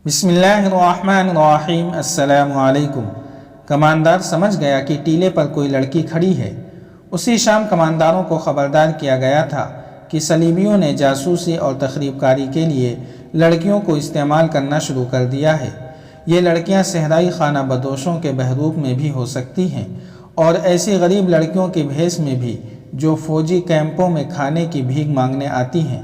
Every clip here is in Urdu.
بسم اللہ الرحمن الرحیم۔ السلام علیکم۔ کماندار سمجھ گیا کہ ٹیلے پر کوئی لڑکی کھڑی ہے۔ اسی شام کمانداروں کو خبردار کیا گیا تھا کہ صلیبیوں نے جاسوسی اور تخریب کاری کے لیے لڑکیوں کو استعمال کرنا شروع کر دیا ہے۔ یہ لڑکیاں صحرائی خانہ بدوشوں کے بحروپ میں بھی ہو سکتی ہیں اور ایسی غریب لڑکیوں کی بھیس میں بھی جو فوجی کیمپوں میں کھانے کی بھیک مانگنے آتی ہیں،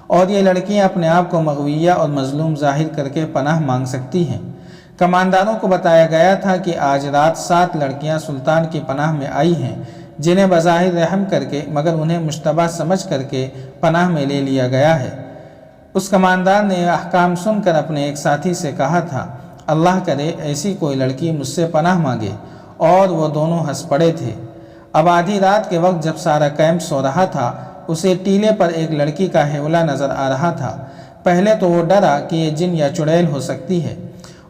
اور یہ لڑکیاں اپنے آپ کو مغویہ اور مظلوم ظاہر کر کے پناہ مانگ سکتی ہیں۔ کمانداروں کو بتایا گیا تھا کہ آج رات 7 لڑکیاں سلطان کی پناہ میں آئی ہیں، جنہیں بظاہر رحم کر کے مگر انہیں مشتبہ سمجھ کر کے پناہ میں لے لیا گیا ہے۔ اس کماندار نے یہ احکام سن کر اپنے ایک ساتھی سے کہا تھا، اللہ کرے ایسی کوئی لڑکی مجھ سے پناہ مانگے، اور وہ دونوں ہنس پڑے تھے۔ اب آدھی رات کے وقت جب سارا کیمپ سو رہا تھا، اسے ٹیلے پر ایک لڑکی کا ہیولہ نظر آ رہا تھا۔ پہلے تو وہ ڈرا کہ یہ جن یا چڑیل ہو سکتی ہے۔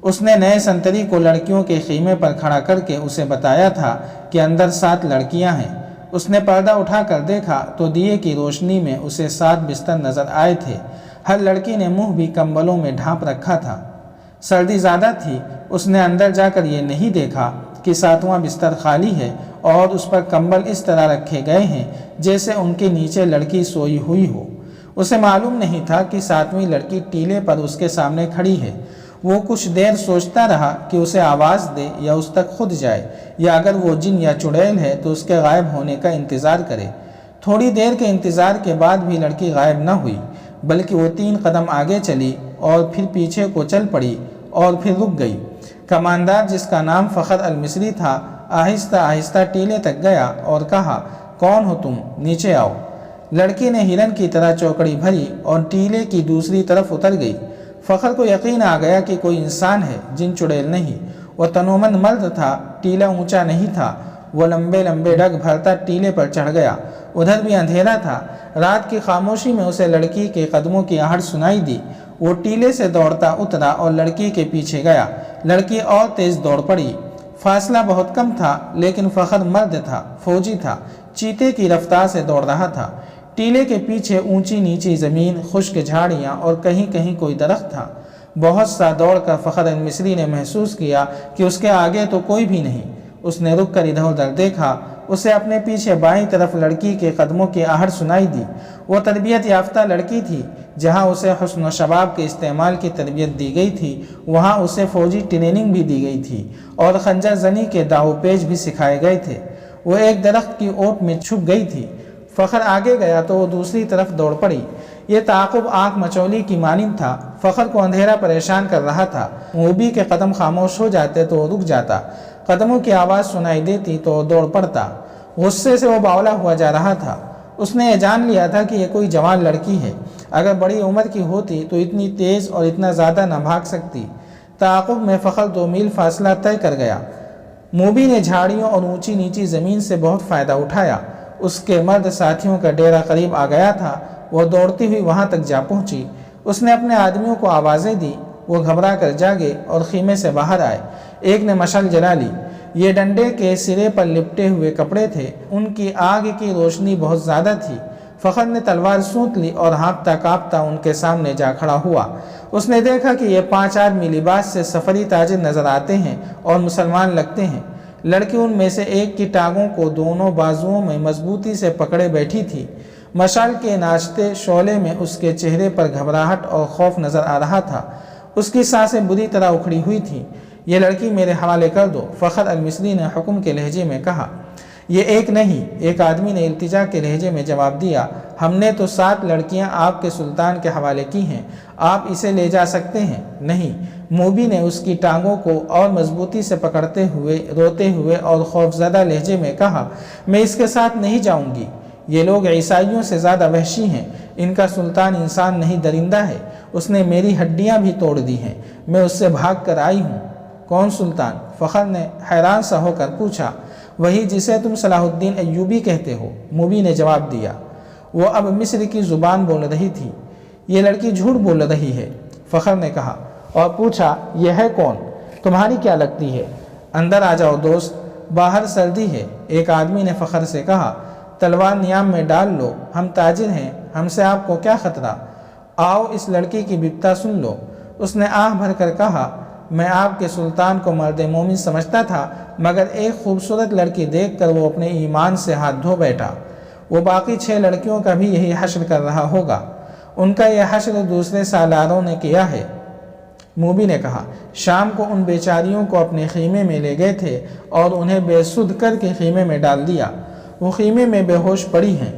اس نے نئے سنتری کو لڑکیوں کے خیمے پر کھڑا کر کے اسے بتایا تھا کہ اندر 7 لڑکیاں ہیں۔ اس نے پردہ اٹھا کر دیکھا تو دیے کی روشنی میں اسے 7 بستر نظر آئے تھے۔ ہر لڑکی نے منہ بھی کمبلوں میں ڈھانپ رکھا تھا۔ سردی زیادہ تھی۔ اس نے اندر جا کر یہ نہیں دیکھا کہ 7واں بستر خالی ہے اور اس پر کمبل اس طرح رکھے گئے ہیں جیسے ان کے نیچے لڑکی سوئی ہوئی ہو۔ اسے معلوم نہیں تھا کہ 7ویں لڑکی ٹیلے پر اس کے سامنے کھڑی ہے۔ وہ کچھ دیر سوچتا رہا کہ اسے آواز دے یا اس تک خود جائے، یا اگر وہ جن یا چڑیل ہے تو اس کے غائب ہونے کا انتظار کرے۔ تھوڑی دیر کے انتظار کے بعد بھی لڑکی غائب نہ ہوئی، بلکہ وہ 3 قدم آگے چلی اور پھر پیچھے کو چل پڑی اور پھر رک گئی۔ کماندار، جس کا نام فخر المصری تھا، آہستہ آہستہ ٹیلے تک گیا اور کہا، کون ہو تم؟ نیچے آؤ۔ لڑکی نے ہرن کی طرح چوکڑی بھری اور ٹیلے کی دوسری طرف اتر گئی۔ فخر کو یقین آ گیا کہ کوئی انسان ہے، جن چڑیل نہیں۔ وہ تنومند مرد تھا، ٹیلا اونچا نہیں تھا۔ وہ لمبے لمبے ڈگ بھرتا ٹیلے پر چڑھ گیا۔ ادھر بھی اندھیرا تھا۔ رات کی خاموشی میں اسے لڑکی کے قدموں کی آہٹ سنائی دی۔ وہ ٹیلے سے دوڑتا اترا اور لڑکی کے پیچھے گیا۔ لڑکی اور تیز دوڑ پڑی۔ فاصلہ بہت کم تھا، لیکن فخر مرد تھا، فوجی تھا، چیتے کی رفتار سے دوڑ رہا تھا۔ ٹیلے کے پیچھے اونچی نیچی زمین، خشک جھاڑیاں اور کہیں کہیں کوئی درخت تھا۔ بہت سا دوڑ کر فخر المصری نے محسوس کیا کہ اس کے آگے تو کوئی بھی نہیں۔ اس نے رک کر ادھر ادھر دیکھا۔ اسے اپنے پیچھے بائیں طرف لڑکی کے قدموں کی آہٹ سنائی دی۔ وہ تربیت یافتہ لڑکی تھی۔ جہاں اسے حسن و شباب کے استعمال کی تربیت دی گئی تھی، وہاں اسے فوجی ٹریننگ بھی دی گئی تھی اور خنجر زنی کے داؤ پیچ بھی سکھائے گئے تھے۔ وہ ایک درخت کی اوٹ میں چھپ گئی تھی۔ فخر آگے گیا تو وہ دوسری طرف دوڑ پڑی۔ یہ تعاقب آنکھ مچولی کی مانند تھا۔ فخر کو اندھیرا پریشان کر رہا تھا۔ موبی کے قدم خاموش ہو جاتے تو وہ رک جاتا، قدموں کی آواز سنائی دیتی تو وہ دوڑ پڑتا۔ غصے سے وہ باولا ہوا جا رہا تھا۔ اس نے یہ جان لیا تھا کہ یہ کوئی جوان لڑکی ہے۔ اگر بڑی عمر کی ہوتی تو اتنی تیز اور اتنا زیادہ نہ بھاگ سکتی۔ تعاقب میں فخر 2 میل فاصلہ طے کر گیا۔ موبی نے جھاڑیوں اور اونچی نیچی زمین سے بہت فائدہ اٹھایا۔ اس کے مرد ساتھیوں کا ڈیرا قریب آ گیا تھا۔ وہ دوڑتی ہوئی وہاں تک جا پہنچی۔ اس نے اپنے آدمیوں کو آوازیں دی۔ وہ گھبرا کر جاگے اور خیمے سے باہر آئے۔ ایک نے مشعل جلا لی۔ یہ ڈنڈے کے سرے پر لپٹے ہوئے کپڑے تھے۔ ان کی آگ کی روشنی بہت زیادہ تھی۔ فخر نے تلوار سونت لی اور ہانپتا کانپتا ان کے سامنے جا کھڑا ہوا۔ اس نے دیکھا کہ یہ 5 آدمی لباس سے سفری تاجر نظر آتے ہیں اور مسلمان لگتے ہیں۔ لڑکی ان میں سے ایک کی ٹانگوں کو دونوں بازوؤں میں مضبوطی سے پکڑے بیٹھی تھی۔ مشعل کے ناچتے شعلے میں اس کے چہرے پر گھبراہٹ اور خوف نظر آ رہا تھا۔ اس کی سانسیں بری طرح اکھڑی ہوئی تھیں۔ یہ لڑکی میرے حوالے کر دو، فخر المصری نے حکم کے لہجے میں کہا۔ یہ ایک نہیں، ایک آدمی نے التجا کے لہجے میں جواب دیا۔ ہم نے تو 7 لڑکیاں آپ کے سلطان کے حوالے کی ہیں، آپ اسے لے جا سکتے ہیں؟ نہیں۔ موبی نے اس کی ٹانگوں کو اور مضبوطی سے پکڑتے ہوئے روتے ہوئے اور خوفزدہ لہجے میں کہا، میں اس کے ساتھ نہیں جاؤں گی۔ یہ لوگ عیسائیوں سے زیادہ وحشی ہیں۔ ان کا سلطان انسان نہیں، درندہ ہے۔ اس نے میری ہڈیاں بھی توڑ دی ہیں۔ میں اس سے بھاگ کر آئی ہوں۔ کون سلطان؟ فخر نے حیران سا ہو کر پوچھا۔ وہی جسے تم صلاح الدین ایوبی کہتے ہو، موبی نے جواب دیا۔ وہ اب مصر کی زبان بول رہی تھی۔ یہ لڑکی جھوٹ بول رہی ہے، فخر نے کہا اور پوچھا، یہ ہے کون؟ تمہاری کیا لگتی ہے؟ اندر آ جاؤ دوست، باہر سردی ہے۔ ایک آدمی نے فخر سے کہا، تلوار نیام میں ڈال لو، ہم تاجر ہیں، ہم سے آپ کو کیا خطرہ؟ آؤ اس لڑکی کی بپتا سن لو۔ اس نے آہ بھر کر کہا، میں آپ کے سلطان کو مرد مومن سمجھتا تھا، مگر ایک خوبصورت لڑکی دیکھ کر وہ اپنے ایمان سے ہاتھ دھو بیٹھا۔ وہ باقی 6 لڑکیوں کا بھی یہی حشر کر رہا ہوگا۔ ان کا یہ حشر دوسرے سالاروں نے کیا ہے۔ موبی نے کہا، شام کو ان بیچاریوں کو اپنے خیمے میں لے گئے تھے اور انہیں بے سدھ کر کے خیمے میں ڈال دیا۔ وہ خیمے میں بے ہوش پڑی ہیں۔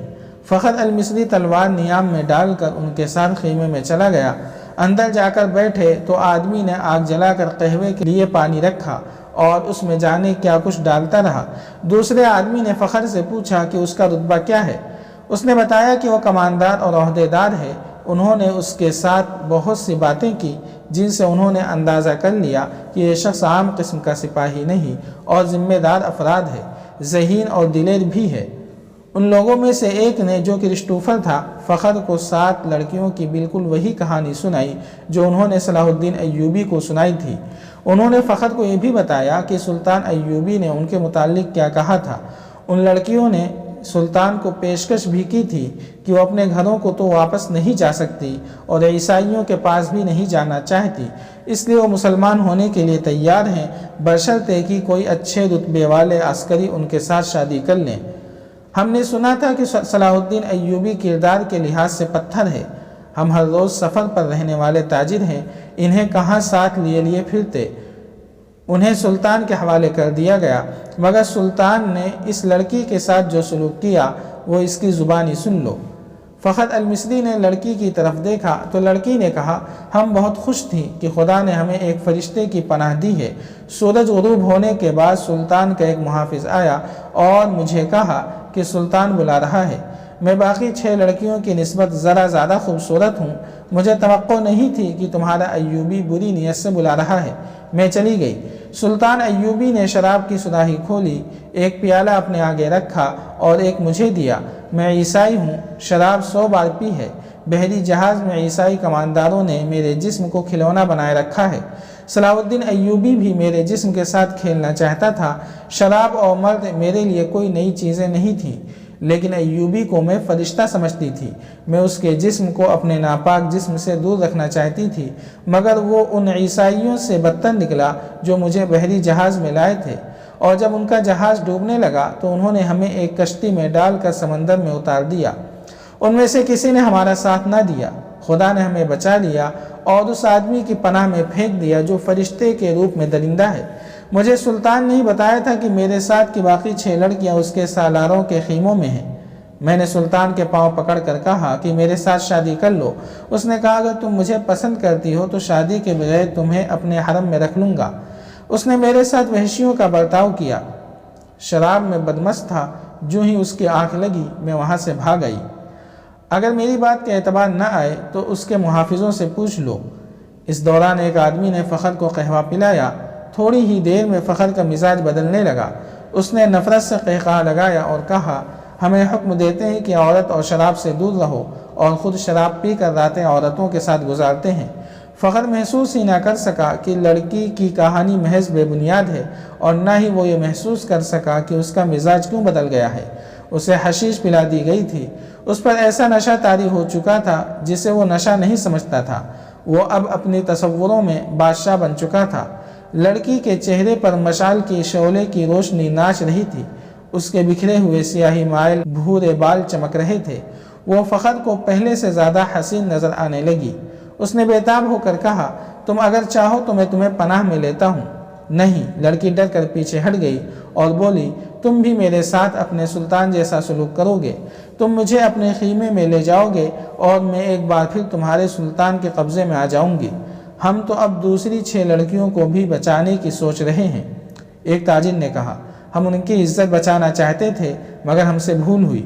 فخر المصری تلوار نیام میں ڈال کر ان کے ساتھ خیمے میں چلا گیا۔ اندر جا کر بیٹھے تو آدمی نے آگ جلا کر قہوے کے لیے پانی رکھا اور اس میں جانے کیا کچھ ڈالتا رہا۔ دوسرے آدمی نے فخر سے پوچھا کہ اس کا رتبہ کیا ہے۔ اس نے بتایا کہ وہ کماندار اور عہدیدار ہے۔ انہوں نے اس کے ساتھ بہت سی باتیں کی جن سے انہوں نے اندازہ کر لیا کہ یہ شخص عام قسم کا سپاہی نہیں اور ذمہ دار افراد ہے، ذہین اور دلیر بھی ہے۔ ان لوگوں میں سے ایک نے، جو کہ رشتوفر تھا، فخر کو 7 لڑکیوں کی بالکل وہی کہانی سنائی جو انہوں نے صلاح الدین ایوبی کو سنائی تھی۔ انہوں نے فخر کو یہ بھی بتایا کہ سلطان ایوبی نے ان کے متعلق کیا کہا تھا۔ ان لڑکیوں نے سلطان کو پیشکش بھی کی تھی کہ وہ اپنے گھروں کو تو واپس نہیں جا سکتی اور عیسائیوں کے پاس بھی نہیں جانا چاہتی، اس لیے وہ مسلمان ہونے کے لیے تیار ہیں، بشرطے کہ کوئی اچھے رتبے والے عسکری ان کے ساتھ شادی کر لیں۔ ہم نے سنا تھا کہ صلاح الدین ایوبی کردار کے لحاظ سے پتھر ہے۔ ہم ہر روز سفر پر رہنے والے تاجر ہیں، انہیں کہاں ساتھ لیے پھرتے۔ انہیں سلطان کے حوالے کر دیا گیا، مگر سلطان نے اس لڑکی کے ساتھ جو سلوک کیا وہ اس کی زبانی سن لو۔ فخر المصری نے لڑکی کی طرف دیکھا تو لڑکی نے کہا، ہم بہت خوش تھیں کہ خدا نے ہمیں ایک فرشتے کی پناہ دی ہے۔ سورج غروب ہونے کے بعد سلطان کا ایک محافظ آیا اور مجھے کہا کہ سلطان بلا رہا ہے۔ میں باقی 6 لڑکیوں کی نسبت ذرا زیادہ خوبصورت ہوں۔ مجھے توقع نہیں تھی کہ تمہارا ایوبی بری نیت سے بلا رہا ہے۔ میں چلی گئی۔ سلطان ایوبی نے شراب کی سراہی کھولی، ایک پیالہ اپنے آگے رکھا اور ایک مجھے دیا۔ میں عیسائی ہوں، شراب 100 بار پی ہے۔ بحری جہاز میں عیسائی کمانداروں نے میرے جسم کو کھلونا بنائے رکھا ہے۔ صلاح الدین ایوبی بھی میرے جسم کے ساتھ کھیلنا چاہتا تھا۔ شراب اور مرد میرے لیے کوئی نئی چیزیں نہیں تھیں، لیکن ایوبی کو میں فرشتہ سمجھتی تھی۔ میں اس کے جسم کو اپنے ناپاک جسم سے دور رکھنا چاہتی تھی، مگر وہ ان عیسائیوں سے بدتر نکلا جو مجھے بحری جہاز میں لائے تھے، اور جب ان کا جہاز ڈوبنے لگا تو انہوں نے ہمیں ایک کشتی میں ڈال کر سمندر میں اتار دیا۔ ان میں سے کسی نے ہمارا ساتھ نہ دیا۔ خدا نے ہمیں بچا لیا اور اس آدمی کی پناہ میں پھینک دیا جو فرشتے کے روپ میں درندہ ہے۔ مجھے سلطان نے ہی بتایا تھا کہ میرے ساتھ کی باقی 6 لڑکیاں اس کے سالاروں کے خیموں میں ہیں۔ میں نے سلطان کے پاؤں پکڑ کر کہا کہ میرے ساتھ شادی کر لو۔ اس نے کہا، اگر تم مجھے پسند کرتی ہو تو شادی کے بغیر تمہیں اپنے حرم میں رکھ لوں گا۔ اس نے میرے ساتھ وحشیوں کا برتاؤ کیا۔ شراب میں بدمست تھا، جو ہی اس کی آنکھ لگی میں وہاں سے بھاگ گئی۔ اگر میری بات کے اعتبار نہ آئے تو اس کے محافظوں سے پوچھ لو۔ اس دوران ایک آدمی نے فخر کو قہوہ پلایا۔ تھوڑی ہی دیر میں فخر کا مزاج بدلنے لگا۔ اس نے نفرت سے قہقہا لگایا اور کہا، ہمیں حکم دیتے ہیں کہ عورت اور شراب سے دور رہو، اور خود شراب پی کر راتیں عورتوں کے ساتھ گزارتے ہیں۔ فخر محسوس ہی نہ کر سکا کہ لڑکی کی کہانی محض بے بنیاد ہے، اور نہ ہی وہ یہ محسوس کر سکا کہ اس کا مزاج کیوں بدل گیا ہے۔ اسے حشیش پلا دی گئی تھی۔ اس پر ایسا نشہ طاری ہو چکا تھا جسے وہ نشہ نہیں سمجھتا تھا۔ وہ اب اپنی تصوروں میں بادشاہ بن چکا تھا۔ لڑکی کے چہرے پر مشعل کی شعلے کی روشنی ناچ رہی تھی۔ اس کے بکھرے ہوئے سیاہی مائل بھورے بال چمک رہے تھے۔ وہ فخر کو پہلے سے زیادہ حسین نظر آنے لگی۔ اس نے بے تاب ہو کر کہا، تم اگر چاہو تو میں تمہیں پناہ میں لیتا ہوں۔ نہیں، لڑکی ڈر کر پیچھے ہٹ گئی اور بولی، تم بھی میرے ساتھ اپنے سلطان جیسا سلوک کرو گے۔ تم مجھے اپنے خیمے میں لے جاؤ گے اور میں ایک بار پھر تمہارے سلطان کے قبضے میں آ جاؤں گی۔ ہم تو اب دوسری 6 لڑکیوں کو بھی بچانے کی سوچ رہے ہیں۔ ایک تاجر نے کہا، ہم ان کی عزت بچانا چاہتے تھے مگر ہم سے بھول ہوئی۔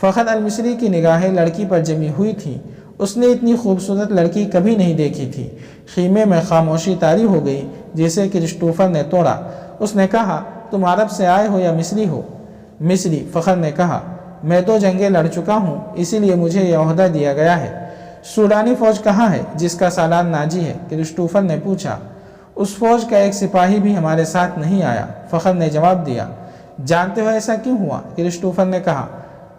فخر المصری کی نگاہیں لڑکی پر جمی ہوئی تھیں۔ اس نے اتنی خوبصورت لڑکی کبھی نہیں دیکھی تھی۔ خیمے میں خاموشی طاری ہو گئی جیسے کہ رشتوفر نے توڑا۔ اس نے کہا، تم عرب سے آئے ہو یا مصری ہو؟ مصری، فخر نے کہا، میں 2 جنگیں لڑ چکا ہوں، اسی لیے مجھے یہ عہدہ دیا گیا ہے۔ سوڈانی فوج کہاں ہے جس کا سالار ناجی ہے؟ رشتوفر نے پوچھا۔ اس فوج کا ایک سپاہی بھی ہمارے ساتھ نہیں آیا، فخر نے جواب دیا۔ جانتے ہو ایسا کیوں ہوا؟ رشتوفر نے کہا،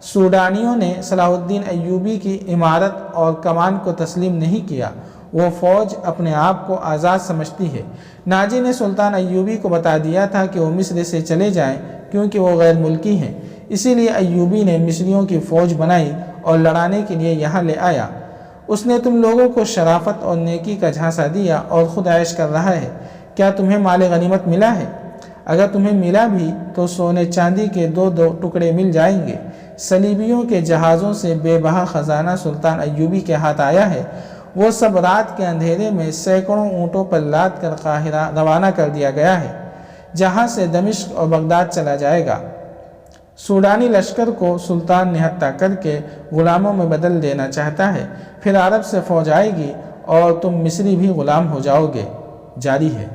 سوڈانیوں نے صلاح الدین ایوبی کی عمارت اور کمان کو تسلیم نہیں کیا۔ وہ فوج اپنے آپ کو آزاد سمجھتی ہے۔ ناجی نے سلطان ایوبی کو بتا دیا تھا کہ وہ مصر سے چلے جائیں کیونکہ وہ غیر ملکی ہیں، اسی لیے ایوبی نے مصریوں کی فوج بنائی اور لڑانے کے لیے یہاں لے آیا۔ اس نے تم لوگوں کو شرافت اور نیکی کا جھانسا دیا اور خود عیش کر رہا ہے۔ کیا تمہیں مال غنیمت ملا ہے؟ اگر تمہیں ملا بھی تو سونے چاندی کے 2 ٹکڑے مل جائیں گے۔ صلیبیوں کے جہازوں سے بے بہا خزانہ سلطان ایوبی کے ہاتھ آیا ہے۔ وہ سب رات کے اندھیرے میں سینکڑوں اونٹوں پر لاد کر قاہرہ روانہ کر دیا گیا ہے، جہاں سے دمشق اور بغداد چلا جائے گا۔ سوڈانی لشکر کو سلطان نہتہ کر کے غلاموں میں بدل دینا چاہتا ہے، پھر عرب سے فوج آئے گی اور تم مصری بھی غلام ہو جاؤ گے۔ جاری ہے۔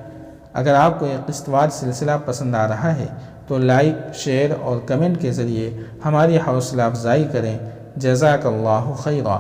اگر آپ کو یہ قسط وار سلسلہ پسند آ رہا ہے تو لائک، شیئر اور کمنٹ کے ذریعے ہماری حوصلہ افزائی کریں۔ جزاک اللہ خیرا۔